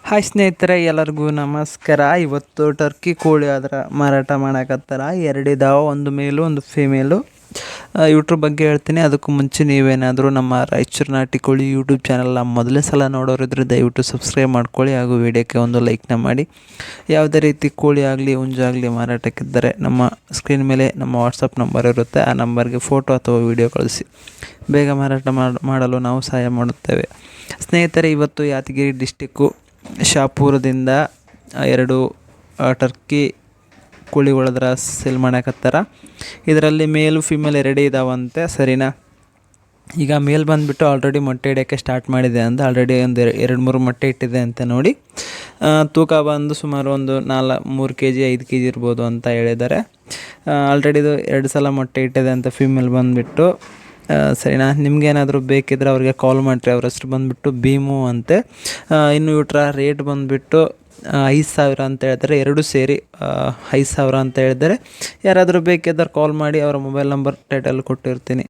Hi ಸ್ನೇಹಿತರೆ, ಎಲ್ಲರಿಗೂ ನಮಸ್ಕಾರ. ಇವತ್ತು ಟರ್ಕಿ ಕೋಳಿ ಆದ್ರೆ ಮಾರಾಟ ಮಾಡಕತ್ತಾರ. ಎರಡಿದಾವೆ, ಒಂದು ಮೇಲು ಒಂದು ಫೀಮೇಲು. ಇವ್ರ ಬಗ್ಗೆ ಹೇಳ್ತೀನಿ. ಅದಕ್ಕೂ ಮುಂಚೆ ನೀವೇನಾದರೂ ನಮ್ಮ ರಾಯಚೂರು ನಾಟಿ ಕೋಳಿ ಯೂಟ್ಯೂಬ್ ಚಾನಲ್ನ ಮೊದಲೇ ಸಲ ನೋಡೋರಿದ್ರೆ ದಯವಿಟ್ಟು ಸಬ್ಸ್ಕ್ರೈಬ್ ಮಾಡ್ಕೊಳ್ಳಿ, ಹಾಗೂ ವಿಡಿಯೋಕ್ಕೆ ಒಂದು ಲೈಕ್ನ ಮಾಡಿ. ಯಾವುದೇ ರೀತಿ ಕೋಳಿ ಆಗಲಿ ಹುಂಜಾಗಲಿ ಮಾರಾಟಕ್ಕಿದ್ದರೆ ನಮ್ಮ ಸ್ಕ್ರೀನ್ ಮೇಲೆ ನಮ್ಮ ವಾಟ್ಸಪ್ ನಂಬರ್ ಇರುತ್ತೆ. ಆ ನಂಬರ್ಗೆ ಫೋಟೋ ಅಥವಾ ವಿಡಿಯೋ ಕಳಿಸಿ, ಬೇಗ ಮಾರಾಟ ಮಾಡಲು ನಾವು ಸಹಾಯ ಮಾಡುತ್ತೇವೆ. ಸ್ನೇಹಿತರೆ, ಇವತ್ತು ಯಾದಗಿರಿ ಡಿಸ್ಟಿಕ್ಕು ಶಾಪುರದಿಂದ 2 ಟರ್ಕಿ ಕೋಳಿಗಳದ್ರ ಸೇಲ್ ಮಾಡಕತ್ತಾರ. ಇದರಲ್ಲಿ ಮೇಲು ಫಿಮೇಲ್ 2 ಇದಾವಂತೆ, ಸರಿನಾ? ಈಗ ಮೇಲ್ ಬಂದುಬಿಟ್ಟು ಆಲ್ರೆಡಿ ಮೊಟ್ಟೆ ಇಡೋಕ್ಕೆ ಸ್ಟಾರ್ಟ್ ಮಾಡಿದೆ ಅಂತ, ಆಲ್ರೆಡಿ ಒಂದು 2-3 ಮೊಟ್ಟೆ ಇಟ್ಟಿದೆ ಅಂತ ನೋಡಿ. ತೂಕ ಬಂದು ಸುಮಾರು ಒಂದು 3 kg 5 kg ಇರ್ಬೋದು ಅಂತ ಹೇಳಿದ್ದಾರೆ. ಆಲ್ರೆಡಿ ಇದು 2 ಸಲ ಮೊಟ್ಟೆ ಇಟ್ಟಿದೆ ಅಂತ ಫಿಮೇಲ್ ಬಂದುಬಿಟ್ಟು, ಸರಿನಾ? ನಿಮ್ಗೇನಾದರೂ ಬೇಕಿದ್ರೆ ಅವ್ರಿಗೆ ಕಾಲ್ ಮಾಡಿರಿ. ಅವ್ರ ಹೆಸ್ರು ಬಂದುಬಿಟ್ಟು ಭೀಮು ಅಂತೆ. ಇನ್ನು ಇವ್ರ ರೇಟ್ ಬಂದುಬಿಟ್ಟು 5,000 ಅಂತ ಹೇಳ್ತಾರೆ, 2 ಸೇರಿ 5,000 ಅಂತ ಹೇಳಿದ್ದಾರೆ. ಯಾರಾದರೂ ಬೇಕಿದ್ದರೆ ಕಾಲ್ ಮಾಡಿ, ಅವರ ಮೊಬೈಲ್ ನಂಬರ್ ಟೈಟಲ್ ಕೊಟ್ಟಿರ್ತೀನಿ.